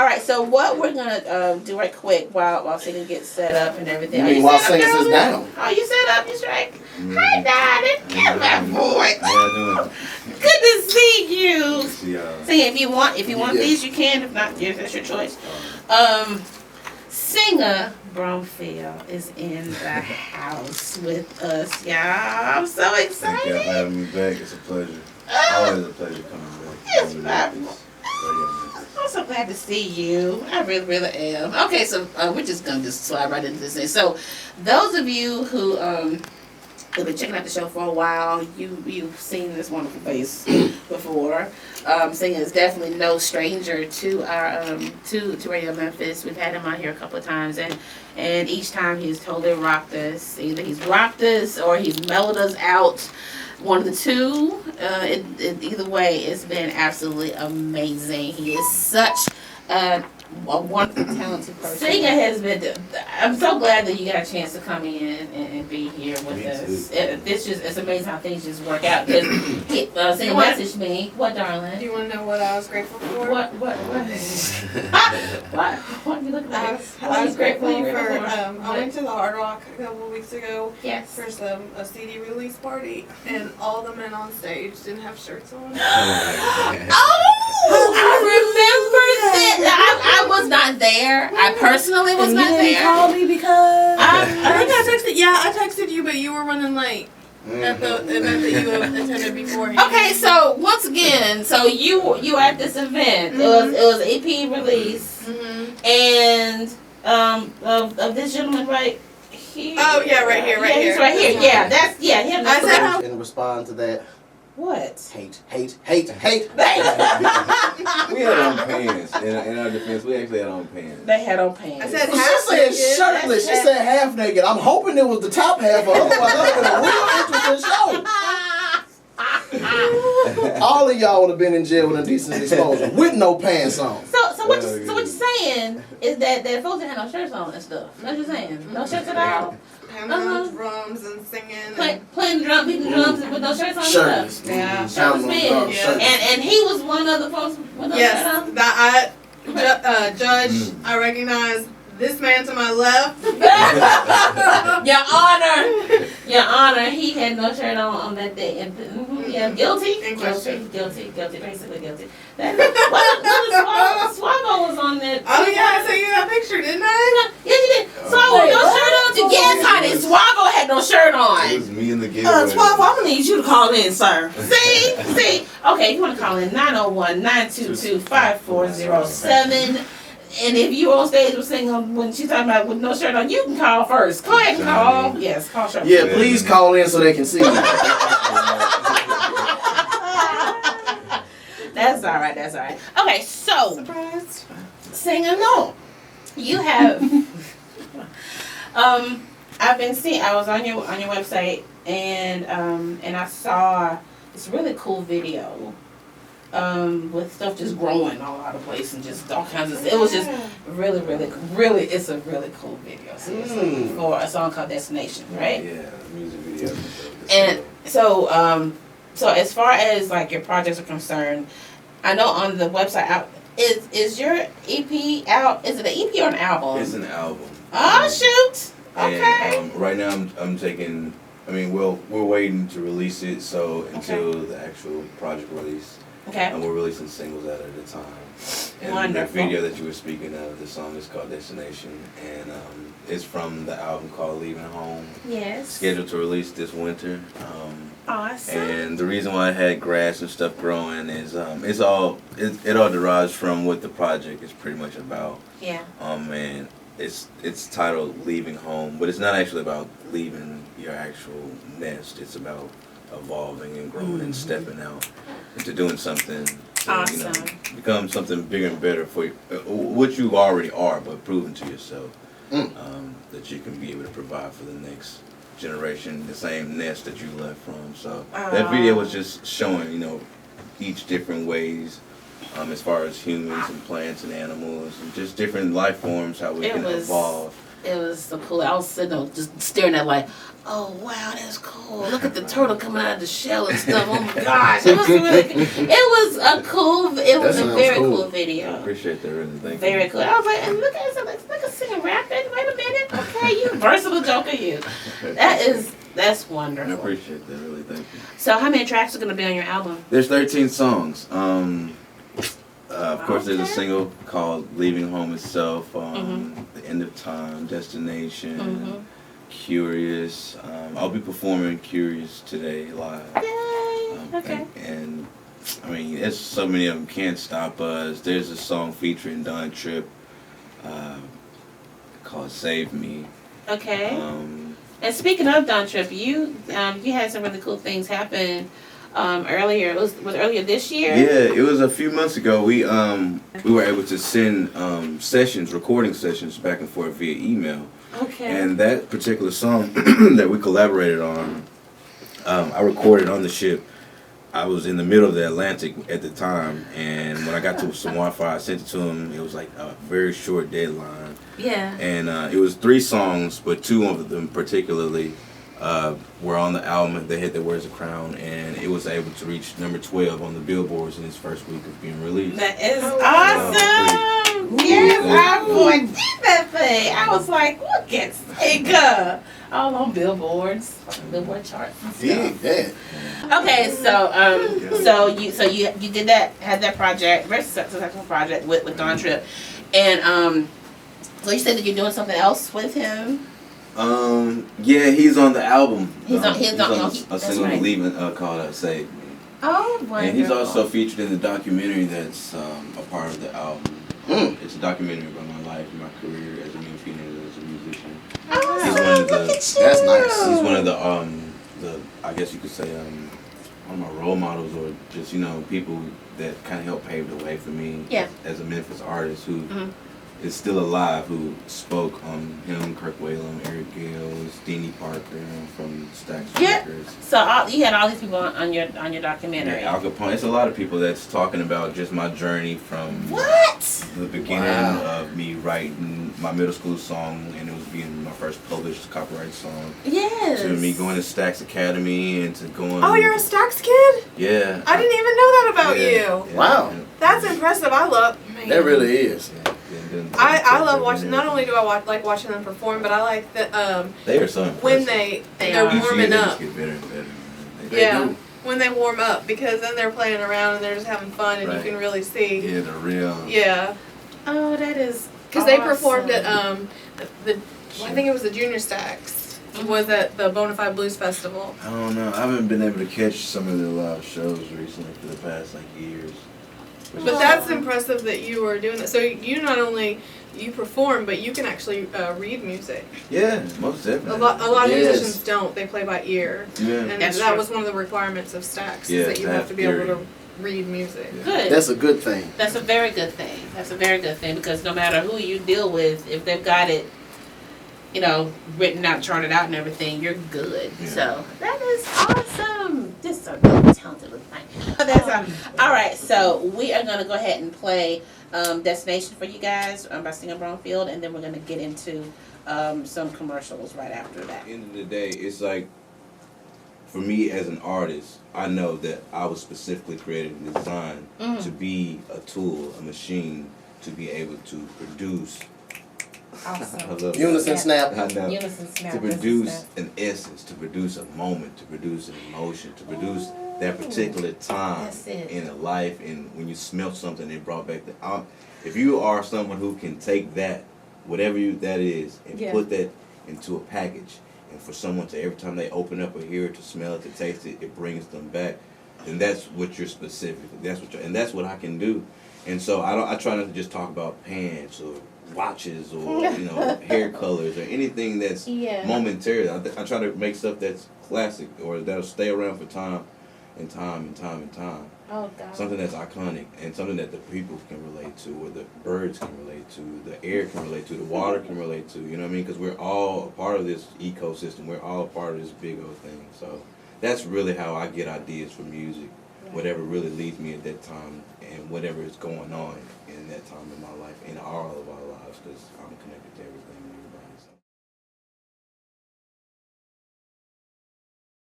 All right, so what we're gonna do right quick while Singa gets set up and everything. You mean while Singa sits down? Oh, you set up, you straight. Hi, darling. Get my boy. How y'all doing? Good to see you. See y'all. See, if you want these, you can. If not, that's your choice. Singa Bromfield is in the house with us, y'all. I'm so excited. Thank y'all for having me back. It's a pleasure. Always a pleasure coming back. It's I'm so glad to see you. I really, really am. Okay, so we're just gonna slide right into this thing. So, those of you who have been checking out the show for a while, you've seen this wonderful face before. Singa is definitely no stranger to our to Radio Memphis. We've had him on here a couple of times, and each time he's totally rocked us. Either he's rocked us or he's mellowed us out. One of the two. Either way, it's been absolutely amazing. He is such a wonderful, talented person. Singa has been. I'm so glad that you got a chance to come in and be here with us. It's amazing how things just work out. Because Singa messaged me. What, darling? Do you want to know what I was grateful for? What? What are you looking at? I was grateful for. I went to the Hard Rock a couple of weeks ago. Yes. For a CD release party, and all the men on stage didn't have shirts on. Oh, I remember that. I was not there. I personally was not there. You called me because I think I texted. Yeah, I texted you, but you were running late at the event that you attended before. Okay, so once again, so you at this event. Mm-hmm. It was EP release, and of this gentleman right here. Oh yeah, right here, right here. He's right here. Yeah, that's him. I said and respond to that. What? Hate. We had on pants. In our defense, we actually had on pants. They had on pants. I said She half said naked. shirtless. She said half naked. I'm hoping it was the top half. Otherwise, that would have been a real interesting show. All of y'all would have been in jail with indecent exposure with no pants on. So what you're saying is that folks didn't have no shirts on and stuff. That's what you're saying. No shirts at all. Pounding drums and singing. Playing drums, beating drums with no shirts on. Shirtless. Yeah, shirtless men. And he was one of the folks with no Yes, shirt on. Judge, I recognize this man to my left. Your Honor, he had no shirt on that day. And, yeah, guilty. Basically guilty. Swaggo was on that. Oh yeah, I sent you that picture, didn't I? Yes, you did. Swaggo had no shirt on. Yes, honey, Swaggo had no shirt It on. was me and the giveaway. 12, I'm gonna need you to call in, sir. See? Okay, if you want to call in 901-922-5407. And if you on stage with Singa when she's talking about with no shirt on, you can call first. Go ahead and call. Yes, call shirt. Yeah, please call in so they can see you. That's all right. Okay, so Surprised. Singa, no, you have. I've been seeing. I was on your website and I saw this really cool video. With stuff just growing all over the place and just all kinds of. It was just really. It's a really cool video. Seriously, for a song called Destination, right? Yeah, music video. And so as far as like your projects are concerned, I know on the website out is your EP out? Is it an EP or an album? It's an album. Oh shoot! Okay. And, right now I'm taking. I mean, we're waiting to release it until the actual project release. Okay. And we're releasing singles out at a time. And Wonderful. the video that you were speaking of, the song is called Destination, and it's from the album called Leaving Home. Yes. Scheduled to release this winter. Awesome. And the reason why I had grass and stuff growing is it all derives from what the project is pretty much about. Yeah. And it's titled Leaving Home, but it's not actually about leaving your actual nest. It's about evolving and growing and stepping out into doing something to, Awesome. Become something bigger and better for you, what you already are, but proving to yourself that you can be able to provide for the next generation the same nest that you left from. So that video was just showing, each different ways as far as humans and plants and animals and just different life forms, how we can evolve It was so cool. I was sitting there just staring at like, oh wow, that's cool. Look at the turtle coming out of the shell and stuff. Oh my gosh, it was really. It was a cool. It was a very cool I video. appreciate that, really. Thank you. Very cool. I was like, and look at Singa rapping. Wait a minute. Okay, you versatile joker, you. That's wonderful. I appreciate that, really. Thank you. So, how many tracks are going to be on your album? There's 13 songs. Of course, there's a single called "Leaving Home Itself," "The End of Time," "Destination," "Curious." I'll be performing "Curious" today live. Yay! Okay. And I mean, there's so many of them. "Can't Stop Us." There's a song featuring Don Tripp called "Save Me." Okay. And speaking of Don Tripp, you had some really cool things happen earlier. It was earlier this year. Yeah, it was a few months ago. We were able to send recording sessions back and forth via email. Okay. And that particular song that we collaborated on, I recorded on the ship. I was in the middle of the Atlantic at the time, and when I got to some Wi-Fi, I sent it to him. It was like a very short deadline. Yeah. And it was 3 songs, but 2 of them particularly were on the album. They Hit That Wears a Crown, and it was able to reach number 12 on the billboards in its first week of being released. That is awesome. Yes, our boy did that thing. I was like, look at Singa. All on billboards, billboard charts and stuff. Yeah. Okay, so you did that, had that project, very successful project with Don Tripp, and so you said that you're doing something else with him. Yeah, he's on the album. He's on a single right. leaving called "Save Me." Oh, wonderful. And he's also featured in the documentary that's a part of the album. It's a documentary about my life and my career as a as a musician. Oh, He's one of the. That's nice. He's one of the I guess you could say one of my role models, or just people that kind of helped pave the way for me. Yeah. As a Memphis artist who is still alive, who spoke on him, Kirk Whalum, Eric Gale, Steenie Parker from Stax Records. So you had all these people on your documentary. Yeah, Al Capone. It's a lot of people that's talking about just my journey from the beginning of me writing my middle school song, and it was being my first published copyright song. Yes. To me going to Stax Academy and to going. Oh, you're a Stax kid? Yeah. I didn't even know that about you. Yeah, Wow. That's impressive. I love. Man. That really is. Yeah. I love watching. Not only do I like watching them perform, but I like that they are so impressive. when they're Each warming year they up. just get better and better. do. When they warm up, because then they're playing around and they're just having fun, and Right. you can really see. Yeah, the real. Yeah, Oh, that is. because they performed at I think it was the Junior Stax. Was at the Bonafide Blues Festival. I don't know. I haven't been able to catch some of their live shows recently for the past years. But that's impressive that you were doing that. So you not only you perform, but you can actually read music. Yeah, most definitely. A lot of Yes. musicians don't. They play by ear. Yeah. And That's that true. was one of the requirements of Stax, Yeah, is that you to have have to be able theory. to read music. Yeah. Good. That's a good thing. That's a very good thing. That's a very good thing, because no matter who you deal with, if they've got it, written out, charted out, and everything, you're good. Yeah. So that is awesome. Just a really talented little thing. That's all right. So we are gonna go ahead and play "Destination" for you guys by Singa Bromfield, and then we're gonna get into some commercials right after that. At the end of the day, it's like, for me as an artist, I know that I was specifically created and designed to be a tool, a machine, to be able to produce. Awesome. Unison snap. I know. Unison snap. To produce an essence, to produce a moment, to produce an emotion, to produce that particular time That's it. in a life, and when you smelt something, it brought back the. If you are someone who can take that, whatever that is, and Yeah. put that into a package, and for someone to every time they open up or hear it, to smell it, to taste it, it brings them back, then that's what you're specifically. And that's what I can do. And so I try not to just talk about pants or watches or hair colors or anything that's momentary. I try to make stuff that's classic or that'll stay around for time and time. Oh God. Something that's iconic and something that the people can relate to, or the birds can relate to, the air can relate to, the water can relate to. You know what I mean? Because we're all a part of this ecosystem. We're all a part of this big old thing. So that's really how I get ideas for music. Whatever really leads me at that time and whatever is going on in that time in my life, in all of our lives, because I'm connected to everything.